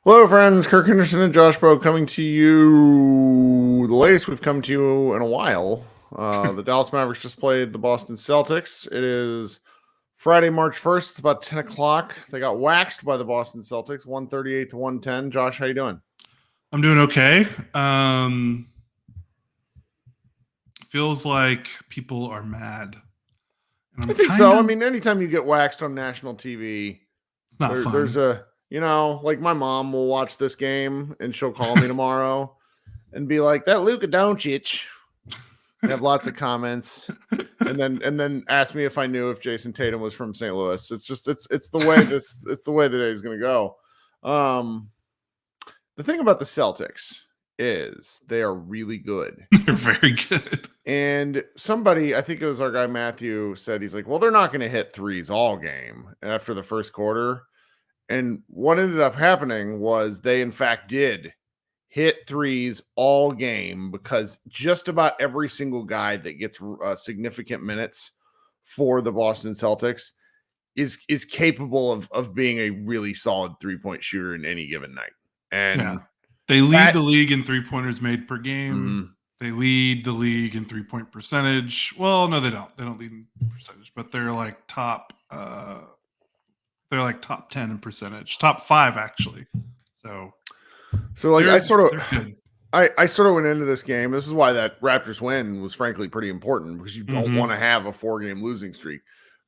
Hello, friends. Kirk and Josh coming to you. The latest we've come to you in a while. The Dallas Mavericks just played the Boston Celtics. It is Friday, March 1st. It's about 10 o'clock. They got waxed by the Boston Celtics, 138 to 110. Josh, how you doing? I'm doing okay. Feels like people are mad. And I think so. I mean, anytime you get waxed on national TV, it's not fun. There's a... You know, like my mom will watch this game and she'll call me tomorrow and be like, "That Luka Doncic." Have lots of comments, and then ask me if I knew if Jayson Tatum was from St. Louis. It's just it's the way the day is going to go. The thing about the Celtics is they are really good. They're very good. And somebody, I think it was our guy Matthew, said he's like, "Well, they're not going to hit threes all game after the first quarter." And what ended up happening was they, in fact, did hit threes all game because just about every single guy that gets significant minutes for the Boston Celtics is capable of being a really solid three-point shooter in any given night. And they lead the league in three-pointers made per game. Mm-hmm. They lead the league in three-point percentage. Well, no, they don't. They don't lead in percentage, but they're like top they're like top 10 in percentage, top 5 actually. So like I sort of went into this game. This is why that Raptors win was frankly pretty important, because you don't want to have a 4-game losing streak.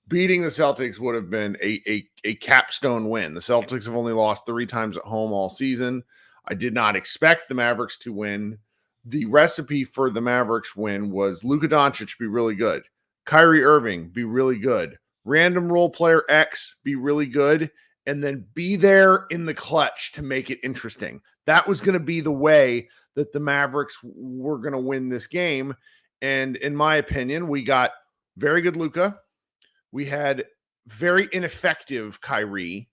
Beating the Celtics would have been a capstone win. The Celtics have only lost 3 times at home all season. I did not expect the Mavericks to win. The recipe for the Mavericks win was Luka Doncic be really good, Kyrie Irving be really good, random role player X be really good, and then be there in the clutch to make it interesting. That was going to be the way that the Mavericks were going to win this game. And in my opinion, we got very good Luka. We had very ineffective Kyrie.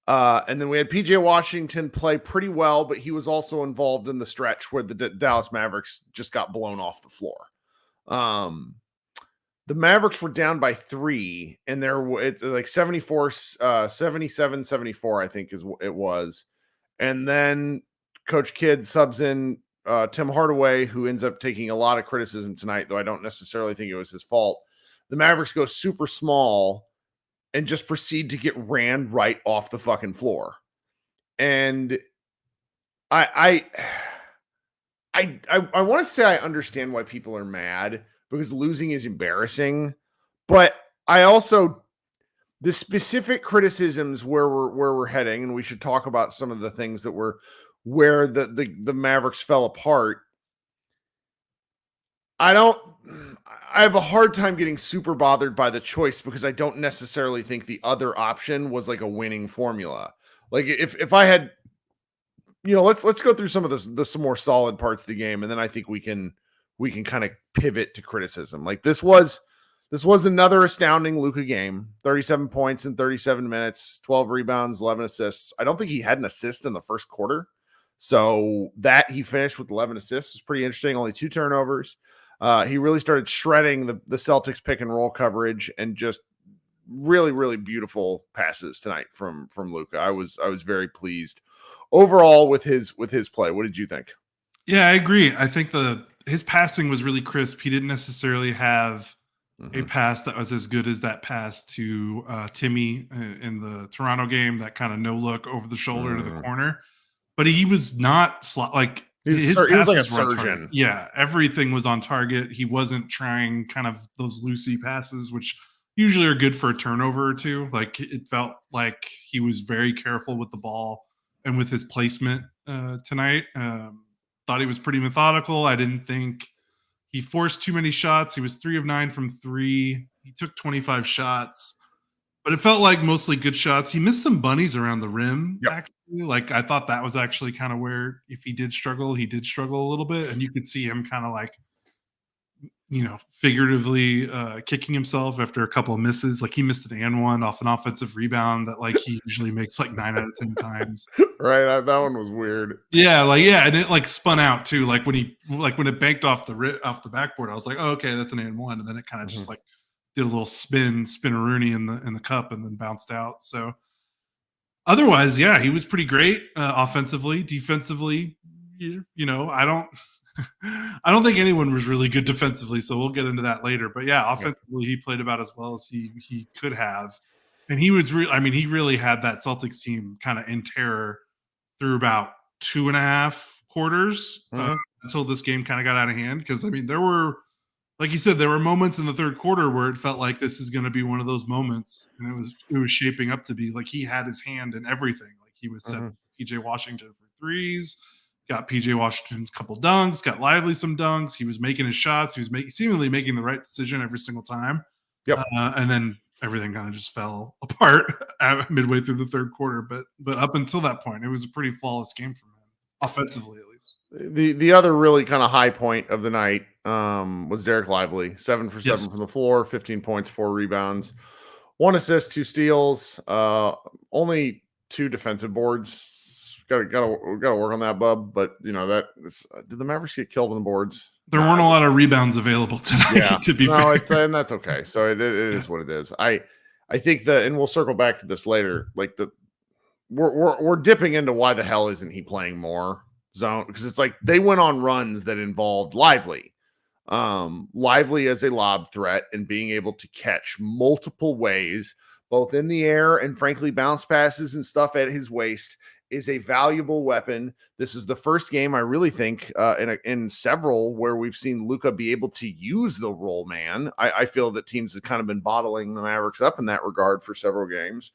And then we had PJ Washington play pretty well, but he was also involved in the stretch where the Dallas Mavericks just got blown off the floor. The Mavericks were down by 3, and it's like 77-74, I think it was. And then Coach Kidd subs in Tim Hardaway, who ends up taking a lot of criticism tonight, though I don't necessarily think it was his fault. The Mavericks go super small and just proceed to get ran right off the fucking floor. And I want to say I understand why people are mad, because losing is embarrassing, but I also, the specific criticisms where we're heading, and we should talk about some of the things that were where the Mavericks fell apart. I have a hard time getting super bothered by the choice, because I don't necessarily think the other option was like a winning formula. Like if I had, let's go through some of some more solid parts of the game, and then I think we can kind of pivot to criticism. Like this was another astounding Luka game. 37 points in 37 minutes, 12 rebounds, 11 assists. I don't think he had an assist in the first quarter. So that he finished with 11 assists was pretty interesting. Only 2 turnovers. He really started shredding the Celtics pick and roll coverage, and just really, really beautiful passes tonight from Luka. I was very pleased overall with his play. What did you think? Yeah, I agree. I think his passing was really crisp. He didn't necessarily have a pass that was as good as that pass to Timmy in the Toronto game, that kind of no look over the shoulder to the corner. But he was not he was like a surgeon. Yeah, everything was on target. He wasn't trying kind of those loosey passes, which usually are good for a turnover or two. Like, it felt like he was very careful with the ball and with his placement tonight. thought he was pretty methodical. I didn't think he forced too many shots. He was 3 of 9 from 3. He took 25 shots, but it felt like mostly good shots. He missed some bunnies around the rim, actually. Like, I thought that was actually kind of where, if he did struggle a little bit, and you could see him kind of like, figuratively kicking himself after a couple of misses. Like, he missed an and one off an offensive rebound that like he usually makes like 9 out of 10 times. Right, that one was weird. Yeah, and it like spun out too. Like when it banked off the backboard, I was like, oh, okay, that's an and one, and then it kind of just like did a little spin-a-rooney in the cup, and then bounced out. So otherwise, yeah, he was pretty great offensively. Defensively, I don't think anyone was really good defensively, so we'll get into that later. But yeah, offensively, he played about as well as he could have, and he was he really had that Celtics team kind of in terror through about 2.5 quarters until this game kind of got out of hand. Because there were, like you said, there were moments in the third quarter where it felt like this is going to be one of those moments, and it was shaping up to be like he had his hand in everything. Like he was setting PJ Washington for threes. Got PJ Washington's couple dunks, got Lively some dunks. He was making his shots. He was seemingly making the right decision every single time. Yep. And then everything kind of just fell apart midway through the third quarter. But up until that point, it was a pretty flawless game from him, offensively at least. The other really kind of high point of the night was Derek Lively, 7 for 7 from the floor, 15 points, 4 rebounds, 1 assist, 2 steals, only 2 defensive boards. Got to work on that, bub. But did the Mavericks get killed on the boards? There weren't a lot of rebounds available tonight. Yeah, to be fair, and that's okay. So it is what it is. I think and we'll circle back to this later. Like we're dipping into why the hell isn't he playing more zone? Because it's like they went on runs that involved Lively as a lob threat and being able to catch multiple ways, both in the air and frankly bounce passes and stuff at his waist, is a valuable weapon. This is the first game I really think in several where we've seen Luka be able to use the roll man. I feel that teams have kind of been bottling the Mavericks up in that regard for several games.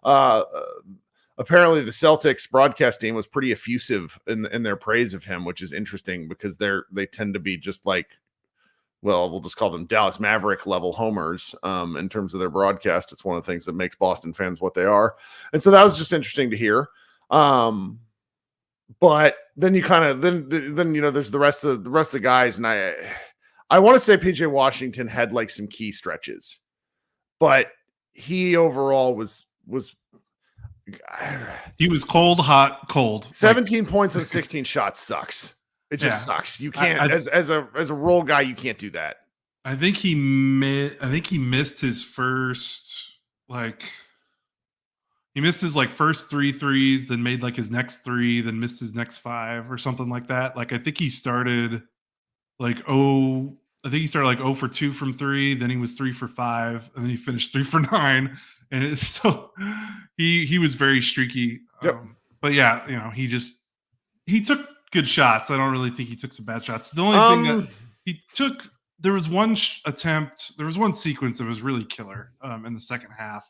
Apparently the Celtics broadcast team was pretty effusive in their praise of him, which is interesting because they tend to be just like, well, we'll just call them Dallas Maverick level homers in terms of their broadcast. It's one of the things that makes Boston fans what they are. And so that was just interesting to hear. But then you kind of then there's the rest of the guys, and I want to say PJ Washington had like some key stretches, but he overall was he was cold, hot, cold. 17 points and 16 shots sucks. It just sucks. You can't as a role guy, you can't do that. I think he missed his first He missed his first 3 threes, then made his next 3, then missed his next 5 or something like that. I think he started 0 for 2 from 3, then he was 3 for 5, and then he finished 3 for 9. And so he was very streaky. Yep. But yeah, he took good shots. I don't really think he took some bad shots. The only thing that he took, there was one sequence that was really killer in the second half.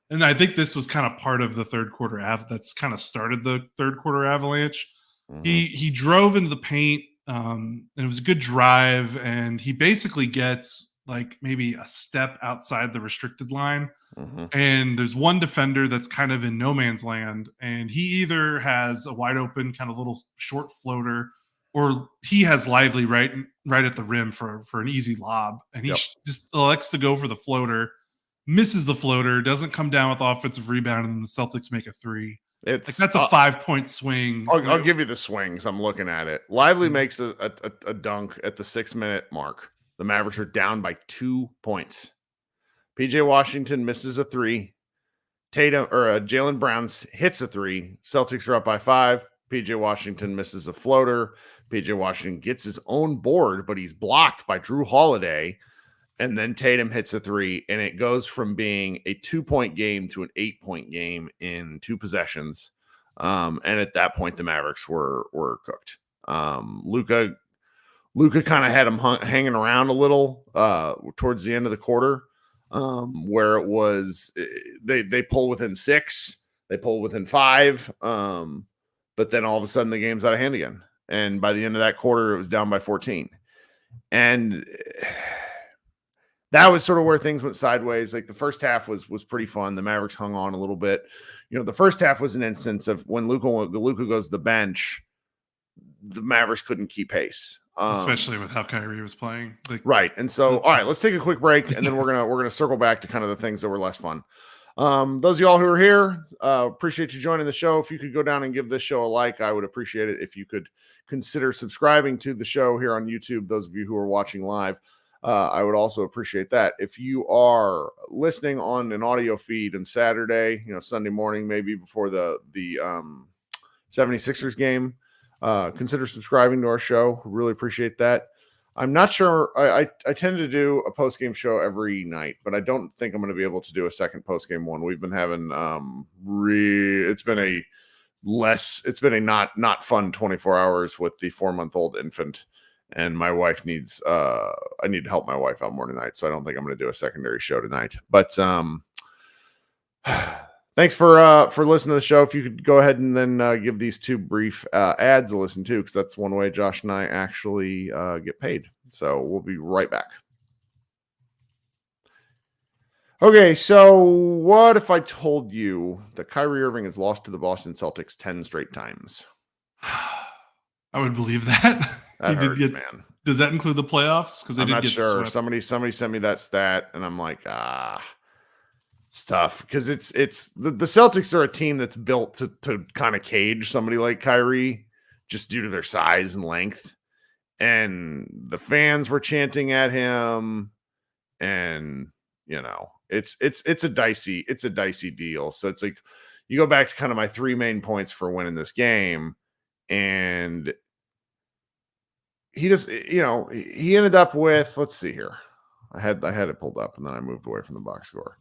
And I think this was kind of part of the third quarter that's kind of started the third quarter avalanche. Mm-hmm. He drove into the paint, and it was a good drive, and he basically gets maybe a step outside the restricted line. Mm-hmm. And there's one defender that's kind of in no man's land, and he either has a wide open kind of little short floater, or he has Lively right at the rim for an easy lob, and he just elects to go for the floater. Misses the floater, doesn't come down with the offensive rebound, and then the Celtics make a 3. That's a 5-point swing. I'll give you the swings. I'm looking at it. Lively makes a dunk at the 6-minute mark. The Mavericks are down by 2 points. PJ Washington misses a 3. Jaylen Brown hits a 3. Celtics are up by 5. PJ Washington misses a floater. PJ Washington gets his own board, but he's blocked by Drew Holiday. And then Tatum hits a 3, and it goes from being a 2-point game to an 8-point game in 2 possessions. And at that point, the Mavericks were cooked. Luka kind of had him hanging around a little towards the end of the quarter, where it was they pull within 6, they pull within 5, but then all of a sudden the game's out of hand again. And by the end of that quarter, it was down by 14. And that was sort of where things went sideways. Like the first half was pretty fun. The Mavericks hung on a little bit. The first half was an instance of when Luka goes to the bench, the Mavericks couldn't keep pace. Especially with how Kyrie was playing. Right. And so, all right, let's take a quick break, and then we're gonna circle back to kind of the things that were less fun. Those of y'all who are here, appreciate you joining the show. If you could go down and give this show a like, I would appreciate it. If you could consider subscribing to the show here on YouTube, those of you who are watching live, I would also appreciate that. If you are listening on an audio feed on Saturday, Sunday morning, maybe before the 76ers game, consider subscribing to our show. Really appreciate that. I'm not sure. I tend to do a post-game show every night, but I don't think I'm going to be able to do a second post-game one. We've been having it's been a not fun 24 hours with the 4-month-old infant, and my wife needs I need to help my wife out more tonight, so I don't think I'm going to do a secondary show tonight. But thanks for listening to the show. If you could go ahead and then give these two brief ads a listen to, because that's one way Josh and I actually get paid. So we'll be right back. Okay, so what if I told you that Kyrie Irving has lost to the Boston Celtics 10 straight times? I would believe that. Man. Does that include the playoffs? Because I'm not sure. Swept. Somebody sent me that stat, and I'm like, it's tough because it's the Celtics are a team that's built to kind of cage somebody like Kyrie just due to their size and length. And the fans were chanting at him, and it's a dicey deal. So it's like you go back to kind of my three main points for winning this game, and he just he ended up with, let's see here. I had it pulled up and then I moved away from the box score.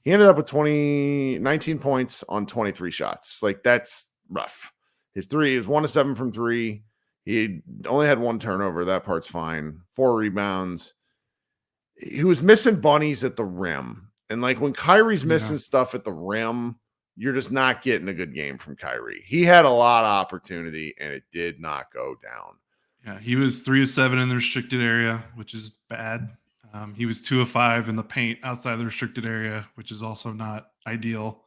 He ended up with 19 points on 23 shots. Like, that's rough. His three is 1 of 7 from 3. He only had 1 turnover. That part's fine. 4 rebounds. He was missing bunnies at the rim. And like when Kyrie's missing stuff at the rim, you're just not getting a good game from Kyrie. He had a lot of opportunity and it did not go down. Yeah, he was 3 of 7 in the restricted area, which is bad. He was 2 of 5 in the paint outside the restricted area, which is also not ideal.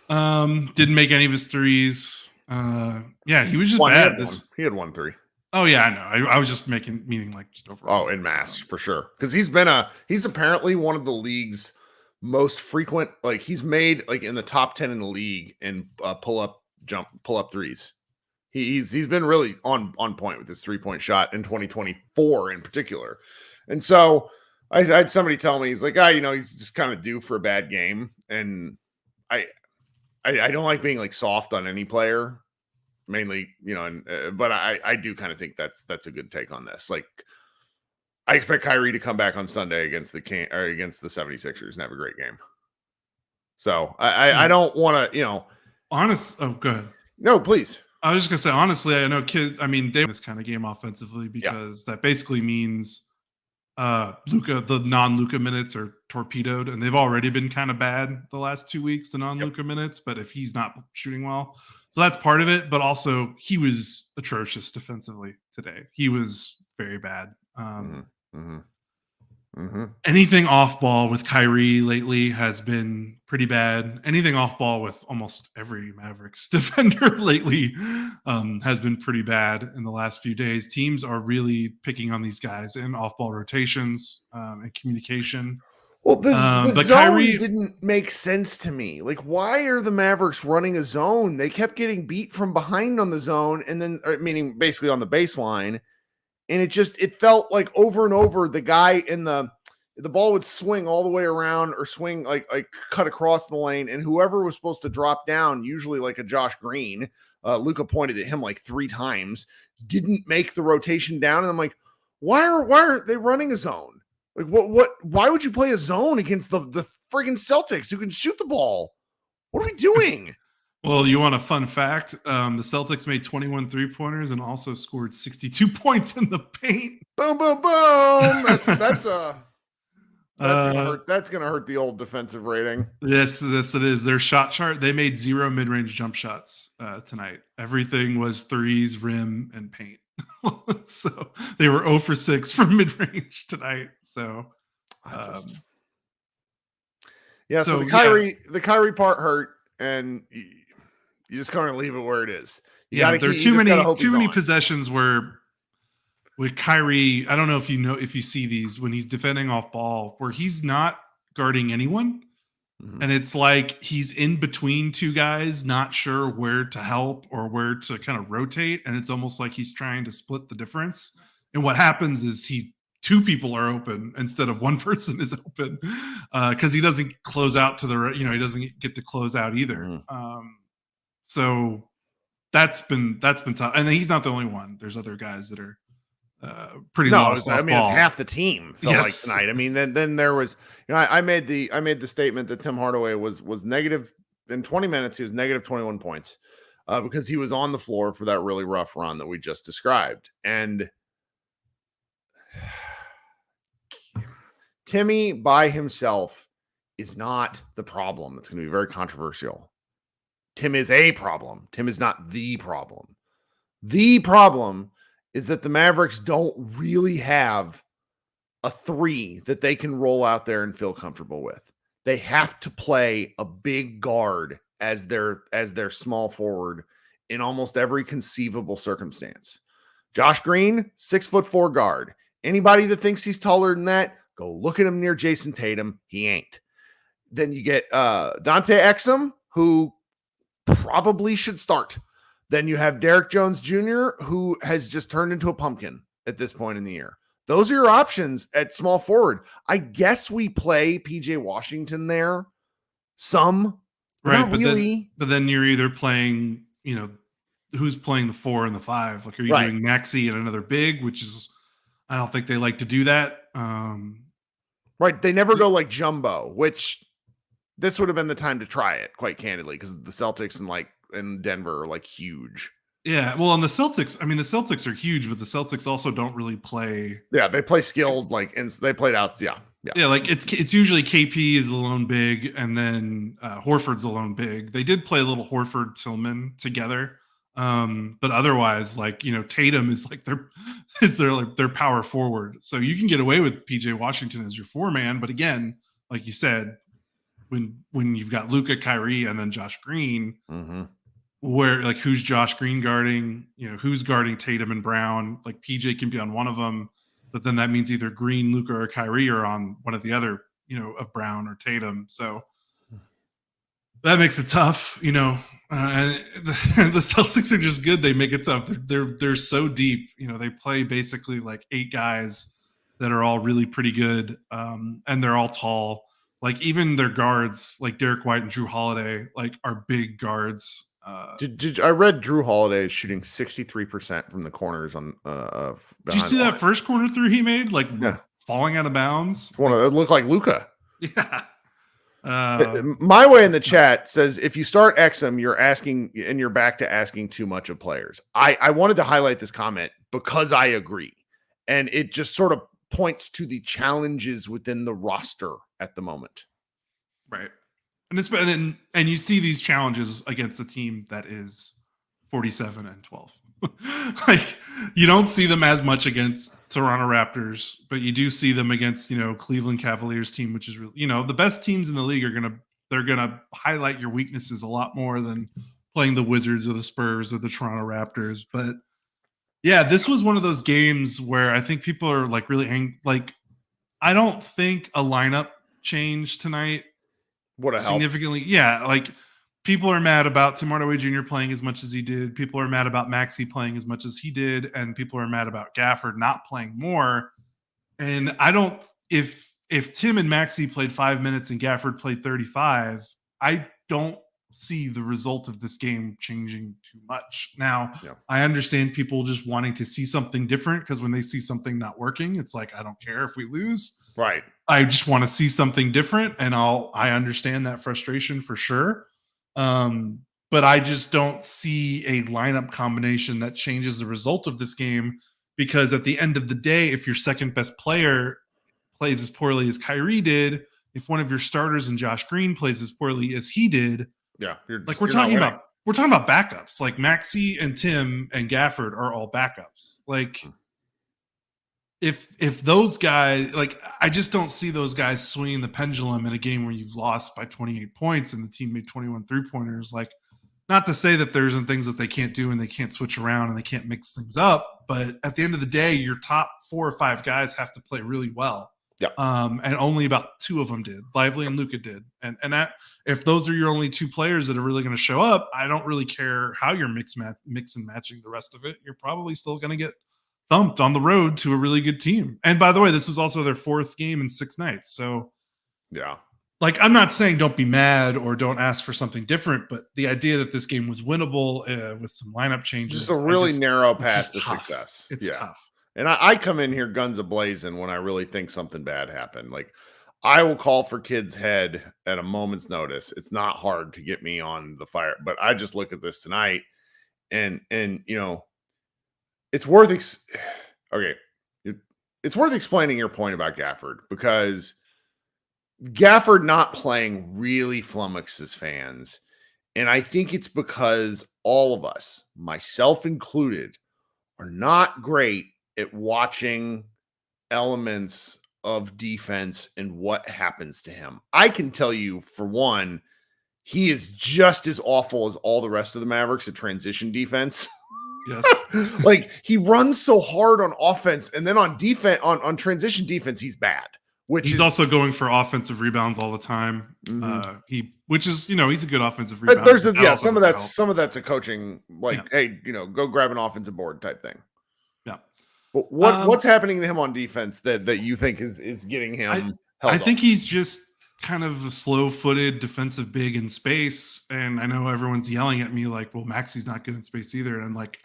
Didn't make any of his threes. He was just bad. He had 1 3. Oh yeah, I know. I was just meaning like just overall. Oh, in mass for sure. Because he's apparently one of the league's most frequent. Like, he's made like in the top 10 in the league in pull up threes. He's been really on point with his 3-point shot in 2024 in particular. And so I had somebody tell me, he's like, he's just kind of due for a bad game. And I don't like being like soft on any player, mainly, but I do kind of think that's a good take on this. Like, I expect Kyrie to come back on Sunday against the 76ers and have a great game. So I don't want to, Oh, go ahead. No, please. I was just gonna say, honestly, I know they this kind of game offensively because that basically means the non-Luka minutes are torpedoed, and they've already been kind of bad the last 2 weeks, the non-Luka minutes. But if he's not shooting well, so that's part of it. But also, he was atrocious defensively today. He was very bad. Anything off ball with Kyrie lately has been pretty bad. Anything off ball with almost every Mavericks defender lately has been pretty bad in the last few days. Teams are really picking on these guys in off ball rotations and communication. Well, the zone Kyrie didn't make sense to me. Like, why are the Mavericks running a zone? They kept getting beat from behind on the zone, and then meaning basically on the baseline. And it felt like over and over, the guy in the ball would swing all the way around or swing like cut across the lane. And whoever was supposed to drop down, usually like a Josh Green, Luka pointed at him like 3 times, didn't make the rotation down. And I'm like, why are they running a zone? Like, why would you play a zone against the friggin' Celtics who can shoot the ball? What are we doing? Well, you want a fun fact? The Celtics made 21 3-pointers and also scored 62 points in the paint. Boom, boom, boom. That's That's gonna hurt the old defensive rating. Yes, it is. Their shot chart, they made 0 mid-range jump shots tonight. Everything was threes, rim, and paint. So they were 0 for 6 from mid-range tonight. So so the Kyrie part hurt, and you just kind of leave it where it is. There are too many possessions where with Kyrie, I don't know if you see these when he's defending off ball where he's not guarding anyone. Mm-hmm. And it's like he's in between two guys, not sure where to help or where to kind of rotate. And it's almost like he's trying to split the difference. And what happens is two people are open instead of one person is open because he doesn't close out to the, he doesn't get to close out either. Mm-hmm. So that's been tough. And he's not the only one. There's other guys that are pretty lost. I mean, it's half the team felt like tonight. I mean, then there was, I made the statement that Tim Hardaway was negative in 20 minutes. He was negative 21 points because he was on the floor for that really rough run that we just described. And Timmy by himself is not the problem. It's going to be very controversial. Tim is a problem. Tim is not the problem. The problem is that the Mavericks don't really have a three that they can roll out there and feel comfortable with. They have to play a big guard as their small forward in almost every conceivable circumstance. Josh Green, 6'4" guard. Anybody that thinks he's taller than that, go look at him near Jayson Tatum. He ain't. Then you get Dante Exum, who probably should start. Then you have Derek Jones Jr., who has just turned into a pumpkin at this point in the year. Those are your options at small forward. I guess we play PJ Washington there some. Right, but then you're either playing, who's playing the 4 and the 5? Like, are you doing Maxey and another big, which is, I don't think they like to do that. Right, they never go like jumbo, which this would have been the time to try it, quite candidly, because the Celtics and Denver are like huge. Yeah, well, and the Celtics are huge, but the Celtics also don't really play. Yeah, they play skilled, and they played out. Yeah. Like it's usually KP is the lone big, and then Horford's the lone big. They did play a little Horford Tillman together, but otherwise, Tatum is their power forward. So you can get away with PJ Washington as your 4-man, but again, like you said, when you've got Luka, Kyrie, and then Josh Green. Mm-hmm. Where who's Josh Green guarding? Who's guarding Tatum and Brown? Like PJ can be on one of them, but then that means either Green, Luka, or Kyrie are on one of the other, of Brown or Tatum. So that makes it tough, and the Celtics are just good. They make it tough. They're so deep. They play basically like 8 guys that are all really pretty good, and they're all tall. Like even their guards, like Derek White and Drew Holiday, are big guards. I read Drew Holiday is shooting 63% from the corners on did you see that first corner 3 he made? Falling out of bounds. It looked like Luka. Yeah. My way in the chat says if you start Exum, you're back to asking too much of players. I wanted to highlight this comment because I agree. And it just sort of points to the challenges within the roster at the moment. Right. And you see these challenges against a team that is 47-12. You don't see them as much against Toronto Raptors, but you do see them against, Cleveland Cavaliers team, which is really, the best teams in the league they're gonna highlight your weaknesses a lot more than playing the Wizards or the Spurs or the Toronto Raptors. But yeah, this was one of those games where I think people are really angry. I don't think a lineup change tonight significantly. Yeah, people are mad about Tim Hardaway Jr. playing as much as he did. People are mad about Maxey playing as much as he did, and people are mad about Gafford not playing more. And I don't. If Tim and Maxey played 5 minutes and Gafford played 35, I don't see the result of this game changing too much. Now, I understand people just wanting to see something different because when they see something not working, it's like, I don't care if we lose. Right. I just want to see something different, and I understand that frustration for sure. But I just don't see a lineup combination that changes the result of this game because at the end of the day, if your second best player plays as poorly as Kyrie did, if one of your starters and Josh Green plays as poorly as he did, we're talking about backups. Like Maxey and Tim and Gafford are all backups. Like if those guys, like I just don't see those guys swinging the pendulum in a game where you've lost by 28 points and the team made 21 3-pointers. Like, not to say that there isn't things that they can't do and they can't switch around and they can't mix things up, but at the end of the day, your top 4 or 5 guys have to play really well. Yeah. And only about 2 of them did. Lively and Luka did. And that, if those are your only 2 players that are really going to show up, I don't really care how you're mix and matching the rest of it. You're probably still going to get thumped on the road to a really good team. And by the way, this was also their 4th game in 6 nights. So yeah. Like, I'm not saying don't be mad or don't ask for something different, but the idea that this game was winnable with some lineup changes. Just a really narrow path to success. It's tough. And I come in here guns a-blazing when I really think something bad happened. Like, I will call for kids' head at a moment's notice. It's not hard to get me on the fire. But I just look at this tonight and you know, it's worth it's worth explaining your point about Gafford, because Gafford not playing really flummoxes fans. And I think it's because all of us, myself included, are not great at watching elements of defense and what happens to him. I can tell you, for one, he is just as awful as all the rest of the Mavericks at transition defense. Yes. Like, he runs so hard on offense, and then on defense, on transition defense, he's bad. He's also going for offensive rebounds all the time. Mm-hmm. Which is, he's a good offensive rebounder. There's some of that's a coaching, like, hey, go grab an offensive board type thing. Yeah. But what's happening to him on defense that you think is getting him held I think he's just kind of a slow-footed defensive big in space. And I know everyone's yelling at me like, well, Maxey's not good in space either. And I'm like,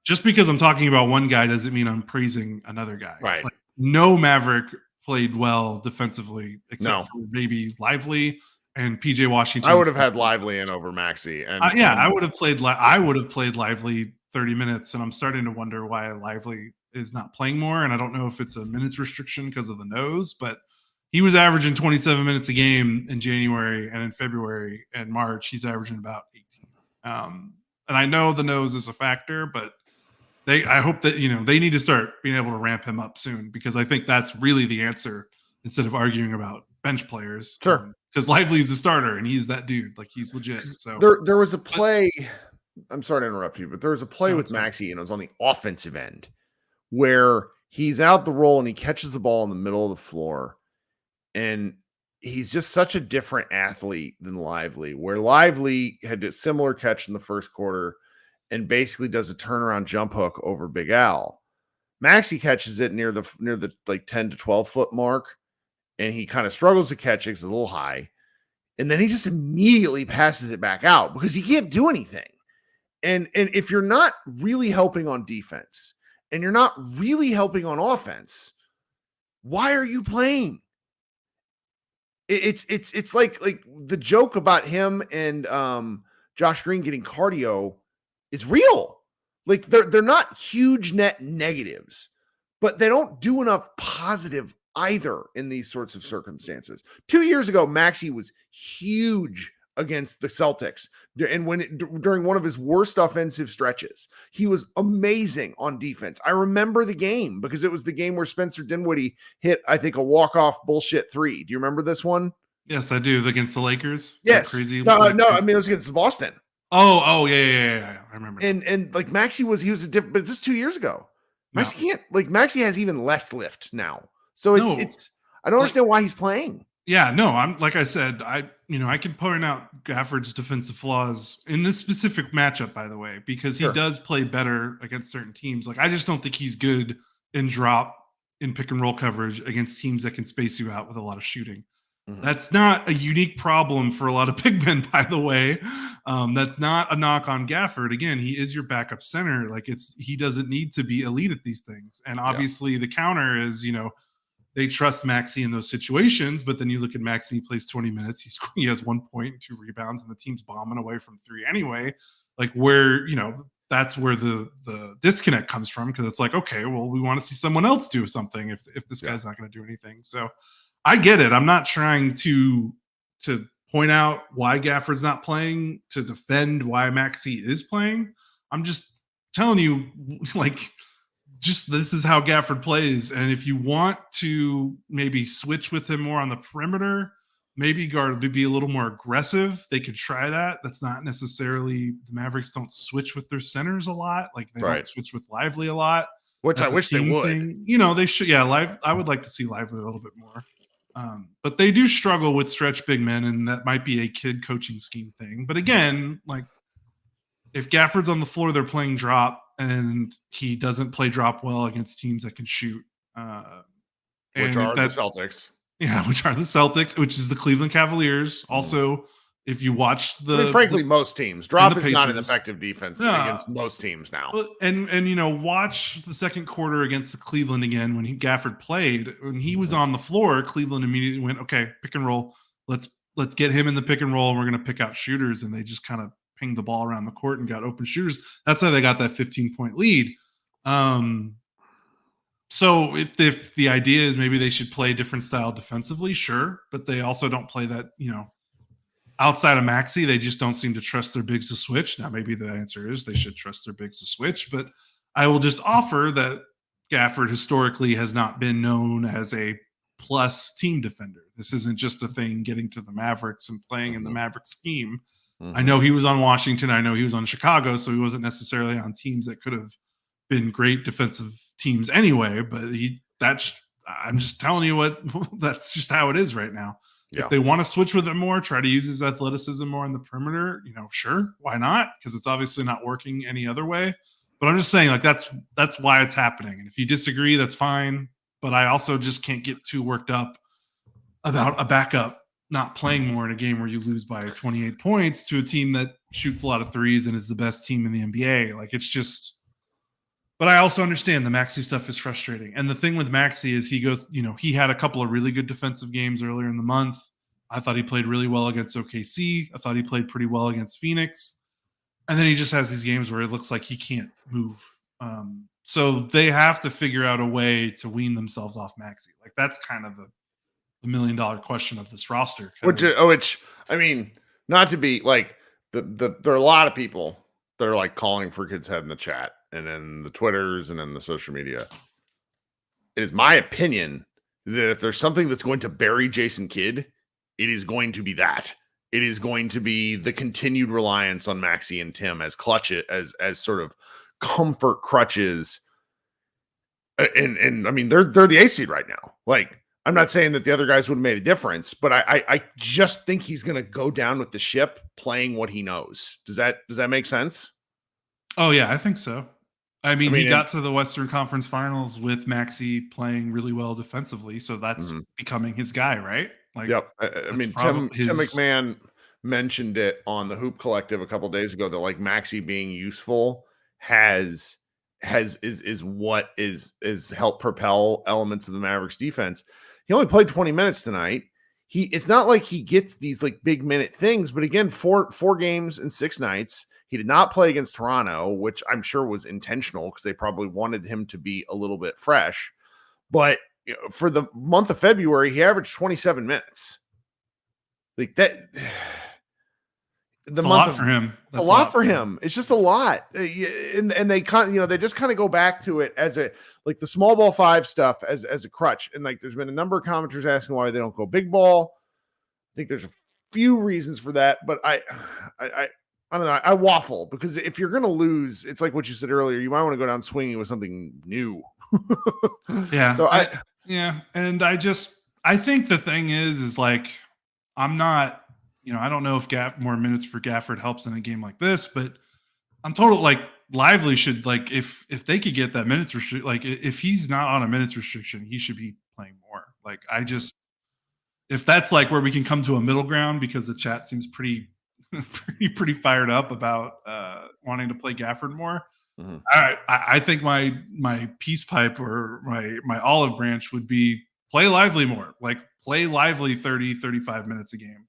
just because I'm talking about one guy doesn't mean I'm praising another guy. Right. Like, no Maverick played well defensively except for maybe Lively and PJ Washington. I would have had Lively in over Maxey. And I would have played Lively 30 minutes, and I'm starting to wonder why Lively is not playing more. And I don't know if it's a minutes restriction because of the nose, but he was averaging 27 minutes a game in January, and in February and March, he's averaging about 18. And I know the nose is a factor, but I hope that, they need to start being able to ramp him up soon, because I think that's really the answer instead of arguing about bench players. Sure. Because Lively's the starter and he's that dude. Like, he's legit. So there was a play. I'm sorry to interrupt you, but there was a play with Maxey, and it was on the offensive end where he's out the roll and he catches the ball in the middle of the floor. And he's just such a different athlete than Lively, where Lively had a similar catch in the first quarter and basically does a turnaround jump hook over Big Al. Maxey catches it near the like 10 to 12 foot mark, and he kind of struggles to catch it because it's a little high. And then he just immediately passes it back out because he can't do anything. And if you're not really helping on defense and you're not really helping on offense, why are you playing? It's like the joke about him and Josh Green getting cardio is real. Like, they're not huge net negatives, but they don't do enough positive either in these sorts of circumstances. 2 years ago, Maxey was huge against the Celtics, and during one of his worst offensive stretches, he was amazing on defense. I remember the game because it was the game where Spencer Dinwiddie hit, I think, a walk-off bullshit 3. Do you remember this one? Yes, I do. Against the Lakers. Yes. Crazy. No. I mean, it was against Boston. Oh, yeah. I remember. And like, Maxey he was a different, but this is 2 years ago. Maxey has even less lift now. So it's I don't understand why he's playing. Yeah, no, I'm like I said, I can point out Gafford's defensive flaws in this specific matchup, by the way, because he does play better against certain teams. Like, I just don't think he's good in pick and roll coverage against teams that can space you out with a lot of shooting. Mm-hmm. That's not a unique problem for a lot of big men, by the way. That's not a knock on Gafford. Again, he is your backup center. Like, he doesn't need to be elite at these things. And obviously the counter is, they trust Maxey in those situations, but then you look at Maxey, he plays 20 minutes. He has 1 point, 2 rebounds, and the team's bombing away from 3 anyway. Like, where, that's where the disconnect comes from, because it's like, okay, well, we want to see someone else do something if this guy's not going to do anything. So I get it. I'm not trying to point out why Gafford's not playing, to defend why Maxey is playing. I'm just telling you, like, just this is how Gafford plays. And if you want to maybe switch with him more on the perimeter, maybe guard to be a little more aggressive, they could try that. That's not necessarily, the Mavericks don't switch with their centers a lot. Like, they don't switch with Lively a lot. Which I wish they would. Thing. They should. Yeah, I would like to see Lively a little bit more. But they do struggle with stretch big men, and that might be a kid coaching scheme thing. But again, like, if Gafford's on the floor, they're playing drop, and he doesn't play drop well against teams that can shoot. Which are the Celtics. Yeah, which are the Celtics, which is the Cleveland Cavaliers. Also, if you watch frankly, most teams, drop is not an effective defense against most teams now. And watch the second quarter against the Cleveland again when Gafford played. When he was on the floor, Cleveland immediately went, okay, pick and roll. Let's get him in the pick and roll, and we're going to pick out shooters. And they just kind of pinged the ball around the court and got open shooters. That's how they got that 15-point lead. So if the idea is maybe they should play a different style defensively, sure, but they also don't play that, outside of Maxey, they just don't seem to trust their bigs to switch. Now, maybe the answer is they should trust their bigs to switch, but I will just offer that Gafford historically has not been known as a plus team defender. This isn't just a thing getting to the Mavericks and playing in the Mavericks scheme. I know he was on Washington. I know he was on Chicago, so he wasn't necessarily on teams that could have been great defensive teams anyway, but I'm just telling you that's just how it is right now. Yeah. If they want to switch with it more, try to use his athleticism more on the perimeter, sure, why not? Because it's obviously not working any other way. But I'm just saying, like, that's why it's happening. And if you disagree, that's fine. But I also just can't get too worked up about a backup not playing more in a game where you lose by 28 points to a team that shoots a lot of threes and is the best team in the NBA. Like, it's just. But I also understand the Maxey stuff is frustrating. And the thing with Maxey is he had a couple of really good defensive games earlier in the month. I thought he played really well against OKC. I thought he played pretty well against Phoenix. And then he just has these games where it looks like he can't move. So they have to figure out a way to wean themselves off Maxey. Like, that's kind of the $1 million question of this roster. Which I mean, not to be like, there are a lot of people that are like calling for Kid's head in the chat and in the Twitters and in the social media. It is my opinion that if there's something that's going to bury Jayson Kidd, it is going to be that. It is going to be the continued reliance on Maxey and Tim as as sort of comfort crutches. And I mean, they're the ace seed right now. Like, I'm not saying that the other guys would have made a difference, but I just think he's going to go down with the ship playing what he knows. Does that make sense? Oh yeah, I think so. I mean, he got to the Western Conference Finals with Maxey playing really well defensively, so that's becoming his guy, right? Like, yep. I mean, Tim McMahon mentioned it on the Hoop Collective a couple of days ago that, like, Maxey being useful is what is helped propel elements of the Mavericks defense. He only played 20 minutes tonight. It's not like he gets these like big minute things, but again, four games and 6 nights. He did not play against Toronto, which I'm sure was intentional because they probably wanted him to be a little bit fresh. But for the month of February, he averaged 27 minutes. Like that. It's a lot for him. That's a lot for him. It's just a lot. And they they just kind of go back to it as a, like, the small ball 5 stuff as a crutch. And like, there's been a number of commenters asking why they don't go big ball. I think there's a few reasons for that, but I don't know. I waffle because if you're going to lose, it's like what you said earlier. You might want to go down swinging with something new. Yeah. So and I think the thing is like, I'm not, I don't know if more minutes for Gafford helps in a game like this, but I'm total like Lively should, like, if they could get that minutes restriction, like if he's not on a minutes restriction, he should be playing more. Like, if that's like where we can come to a middle ground, because the chat seems pretty fired up about wanting to play Gafford more. All right, I think my peace pipe or my olive branch would be play Lively more. Like, play Lively 30-35 minutes a game.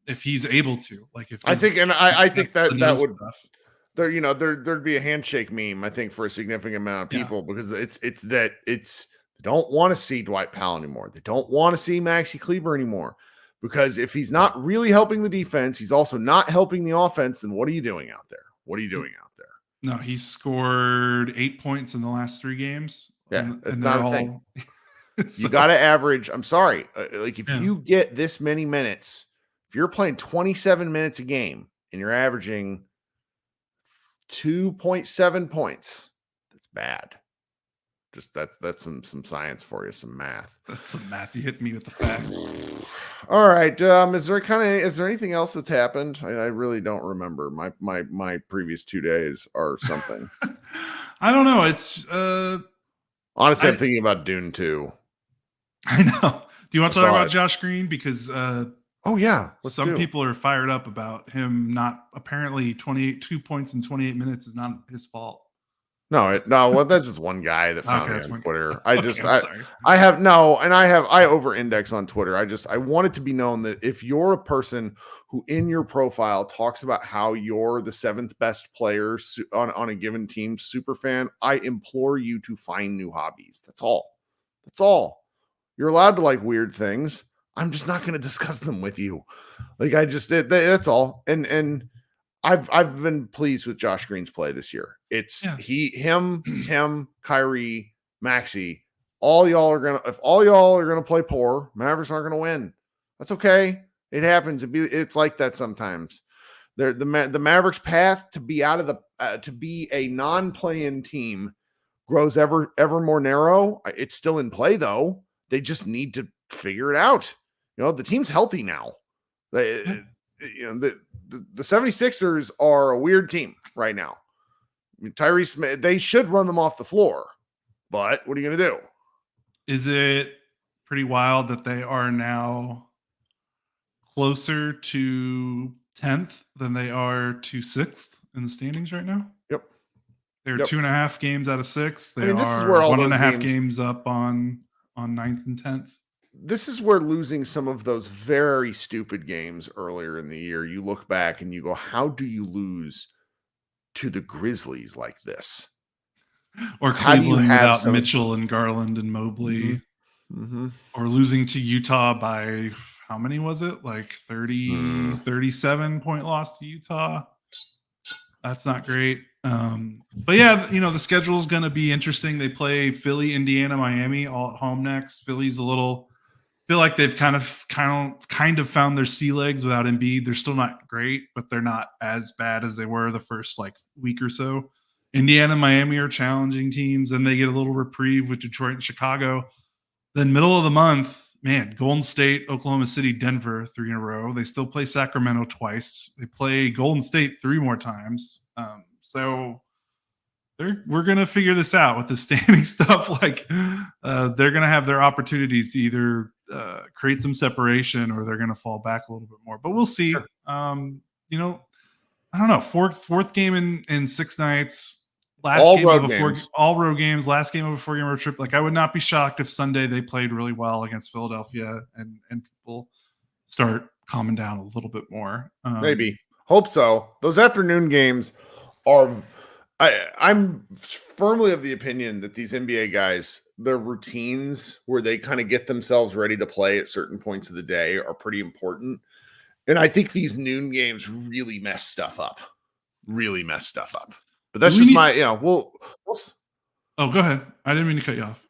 If he's able to, like, if I think that would stuff. there'd be a handshake meme, I think, for a significant amount of people because it's they don't want to see Dwight Powell anymore. They don't want to see Maxi Kleber anymore because if he's not really helping the defense, he's also not helping the offense. Then what are you doing out there? No, he scored 8 points in the last 3 games. Yeah, it's not a thing. So, you got to average. I'm sorry. Like if you get this many minutes, if you're playing 27 minutes a game and you're averaging 2.7 points, that's bad. Just that's some science for you, some math. That's some math. You hit me with the facts. All right. Is there anything else that's happened? I really don't remember. My previous 2 days are something. I don't know. It's honestly, I'm thinking about Dune 2. I know. Do you want to talk about Josh Green? Because oh yeah, some people are fired up about him not apparently 2 points in 28 minutes is not his fault. Well, that's just one guy that found me on Twitter. I over-index on Twitter. I want it to be known that if you're a person who in your profile talks about how you're the 7th best player on a given team super fan, I implore you to find new hobbies. That's all. You're allowed to like weird things. I'm just not going to discuss them with you. Like that's all. And I've been pleased with Josh Green's play this year. It's him, Tim, Kyrie, Maxi. If all y'all are gonna play poor, Mavericks aren't gonna win. That's okay. It happens. It's like that sometimes. The Mavericks' path to be out of to be a non-play-in team grows ever more narrow. It's still in play though. They just need to figure it out. The team's healthy now. The 76ers are a weird team right now. Tyrese, they should run them off the floor, but what are you going to do? Is it pretty wild that they are now closer to 10th than they are to 6th in the standings right now? Yep. They're 2.5 games out of 6. They this is are where all 1.5 games up on 9th and 10th. This is where losing some of those very stupid games earlier in the year, you look back and you go, how do you lose to the Grizzlies like this? Or Cleveland without Mitchell and Garland and Mobley. Mm-hmm. Or losing to Utah by, how many was it? Like 37 point loss to Utah. That's not great. But yeah, the schedule is going to be interesting. They play Philly, Indiana, Miami all at home next. Philly's feel like they've kind of found their sea legs without Embiid. They're still not great, but they're not as bad as they were the first week or so. Indiana, Miami are challenging teams. Then they get a little reprieve with Detroit and Chicago. Then middle of the month, Golden State, Oklahoma City, Denver, 3 in a row. They still play Sacramento twice. They play Golden State 3 more times. So we're going to figure this out with the standing stuff. They're going to have their opportunities to either create some separation or they're going to fall back a little bit more. But we'll see. Sure. I don't know. Fourth game in 6 nights. All road games, last game of a 4-game road trip. I would not be shocked if Sunday they played really well against Philadelphia and people start calming down a little bit more. Maybe. Hope so. Those afternoon games are I'm firmly of the opinion that these NBA guys, their routines where they kind of get themselves ready to play at certain points of the day are pretty important. And I think these noon games really mess stuff up. But that's just we'll Oh, go ahead. I didn't mean to cut you off.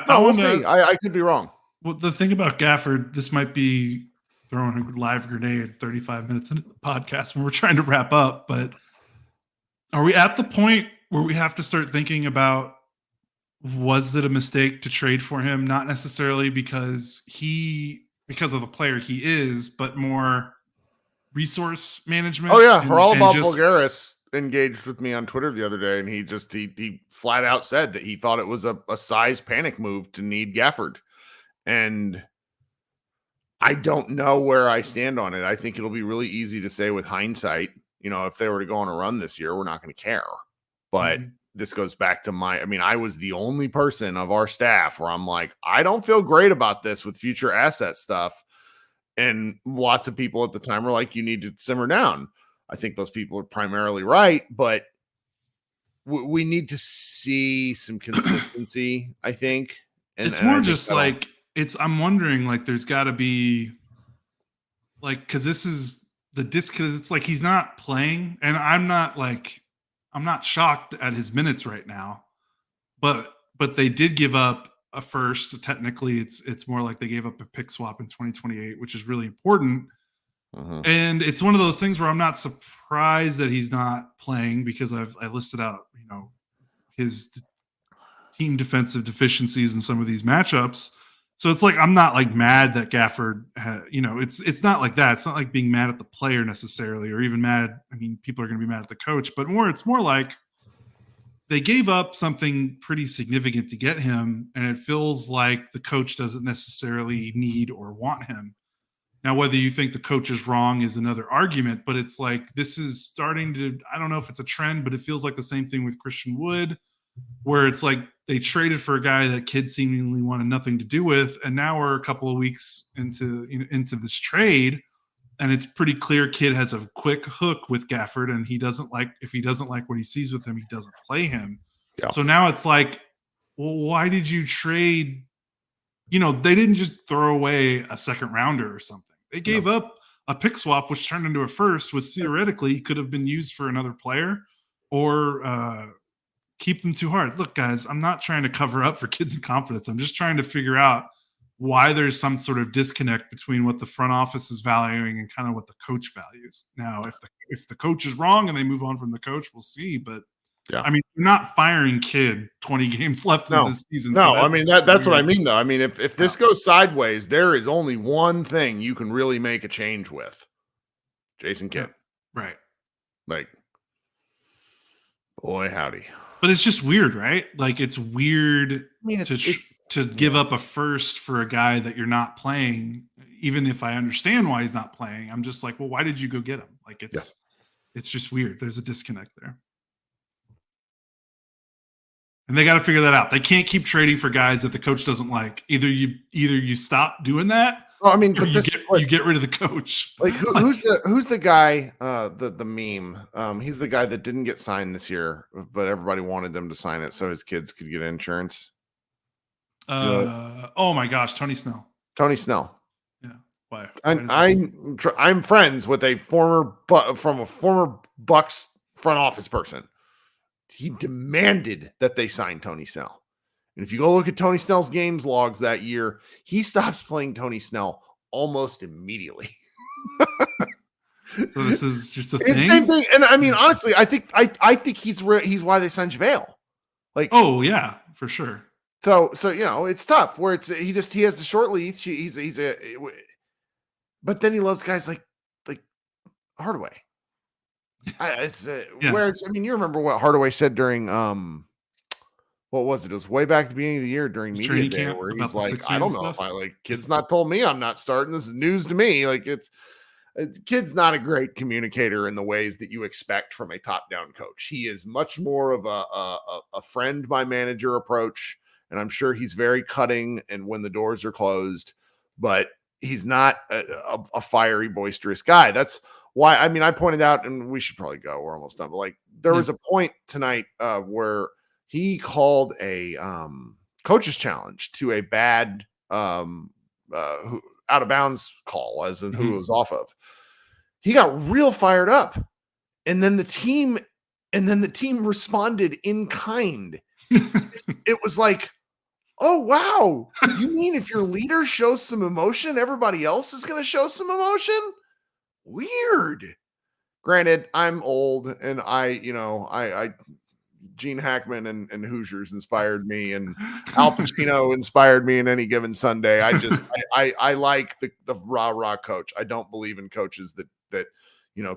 We'll see. I could be wrong. Well, the thing about Gafford, this might be throwing a live grenade 35 minutes into the podcast when we're trying to wrap up, but are we at the point where we have to start thinking about, was it a mistake to trade for him? Not necessarily because of the player he is, but more resource management. Oh yeah. Haralabob Bulgaris engaged with me on Twitter the other day, and he flat out said that he thought it was a size panic move to need Gafford. And I don't know where I stand on it. I think it'll be really easy to say with hindsight, if they were to go on a run this year, we're not going to care. But this goes back to I was the only person of our staff where I'm like, I don't feel great about this with future asset stuff. And lots of people at the time were like, you need to simmer down. I think those people are primarily right, but we need to see some consistency, I think. And it's more I think just like I'm wondering, like, there's got to be like, because this is the disc, because it's like he's not playing, and I'm not shocked at his minutes right now, but they did give up a first. Technically, it's more like they gave up a pick swap in 2028, which is really important. And it's one of those things where I'm not surprised that he's not playing, because I listed out, his team defensive deficiencies in some of these matchups. So it's like, I'm not like mad that Gafford it's not like that. It's not like being mad at the player necessarily, or even mad. I mean, people are going to be mad at the coach, but it's more like they gave up something pretty significant to get him, and it feels like the coach doesn't necessarily need or want him. Now, whether you think the coach is wrong is another argument, but it's like, this is starting to, I don't know if it's a trend, but it feels like the same thing with Christian Wood, where it's like they traded for a guy that kids seemingly wanted nothing to do with. And now we're a couple of weeks into this trade, and it's pretty clear Kid has a quick hook with Gafford, and if he doesn't like what he sees with him, he doesn't play him. Yeah. So now it's like, well, why did you trade? They didn't just throw away a second rounder or something. They gave up a pick swap, which turned into a first, which theoretically could have been used for another player, or keep them too hard. Look, guys, I'm not trying to cover up for Kids in Confidence. I'm just trying to figure out why there's some sort of disconnect between what the front office is valuing and kind of what the coach values. Now, if the coach is wrong and they move on from the coach, we'll see. But yeah, I mean, you're not firing Kid 20 games left in this season. No, so I mean, that's what I mean, though. I mean, if this goes sideways, there is only one thing you can really make a change with. Jason Kidd. Yeah. Right. Like, boy, howdy. But it's just weird, right? Like, it's weird to give up a first for a guy that you're not playing. Even if I understand why he's not playing, I'm just like, well, why did you go get him? Like, it's just weird. There's a disconnect there. And they got to figure that out. They can't keep trading for guys that the coach doesn't like. Either you stop doing that. Well, I mean, or you get rid of the coach. Like, who's the guy? The meme. He's the guy that didn't get signed this year, but everybody wanted them to sign it so his kids could get insurance. Oh my gosh, Tony Snell. Tony Snell. Yeah. Why I'm friends with a former Bucks front office person. He demanded that they sign Tony Snell. And if you go look at Tony Snell's games logs that year, he stops playing Tony Snell almost immediately. So this is just a thing? Same thing. And I mean, honestly, I think he's why they signed JaVale. Like, oh yeah, for sure. So it's tough where he has a short leash. But then he loves guys like Hardaway. Whereas, I mean, you remember what Hardaway said during what was it? It was way back at the beginning of the year during media day, where he's like, I don't know if Kid's not told me I'm not starting. This is news to me. Like, Kid's not a great communicator in the ways that you expect from a top-down coach. He is much more of a friend by manager approach, and I'm sure he's very cutting and when the doors are closed, but he's not a fiery, boisterous guy. That's why, I mean, I pointed out, and we should probably go. We're almost done. But like, there was a point tonight where he called a coach's challenge to a bad out of bounds call, as in who it was off of. He got real fired up, and then the team responded in kind. It was like, oh wow, you mean if your leader shows some emotion, everybody else is going to show some emotion? Weird. Granted, I'm old, and I Gene Hackman and Hoosiers inspired me, and Al Pacino inspired me in Any Given Sunday. I like the rah coach. I don't believe in coaches that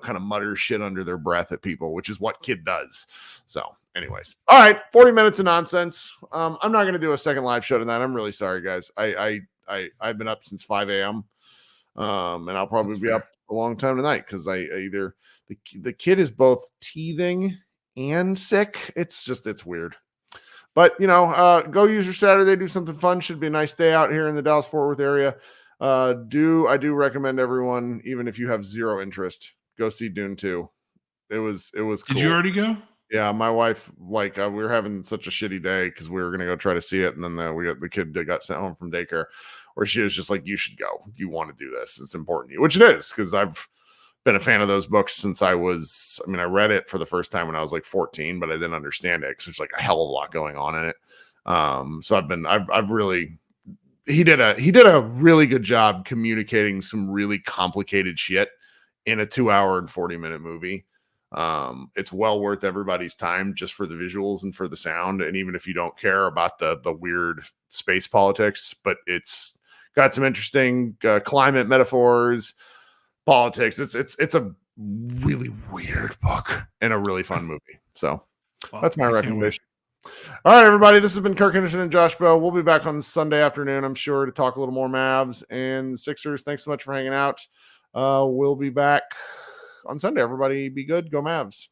kind of mutter shit under their breath at people, which is what Kid does. So anyways, all right, 40 minutes of nonsense. I'm not going to do a second live show tonight. I'm really sorry, guys. I've been up since 5 a.m. And I'll probably be up a long time tonight because the kid is both teething and sick. It's weird. But go use your Saturday, do something fun. Should be a nice day out here in the Dallas-Fort Worth area. I do recommend everyone, even if you have zero interest, go see Dune 2. It was cool. Did you already go? Yeah, my wife, like, we were having such a shitty day because we were going to go try to see it. And then the kid got sent home from daycare, where she was just like, you should go. You want to do this. It's important to you, which it is, because I've been a fan of those books since I read it for the first time when I was like 14, but I didn't understand it because there's like a hell of a lot going on in it. So he did a really good job communicating some really complicated shit in a 2-hour and 40-minute movie. It's well worth everybody's time just for the visuals and for the sound. And even if you don't care about the weird space politics, but it's got some interesting climate metaphors, politics. It's a really weird book and a really fun movie. So that's my recommendation. All right, everybody. This has been Kirk Henderson and Josh Bell. We'll be back on Sunday afternoon, I'm sure, to talk a little more Mavs and Sixers. Thanks so much for hanging out. We'll be back on Sunday. Everybody be good. Go Mavs.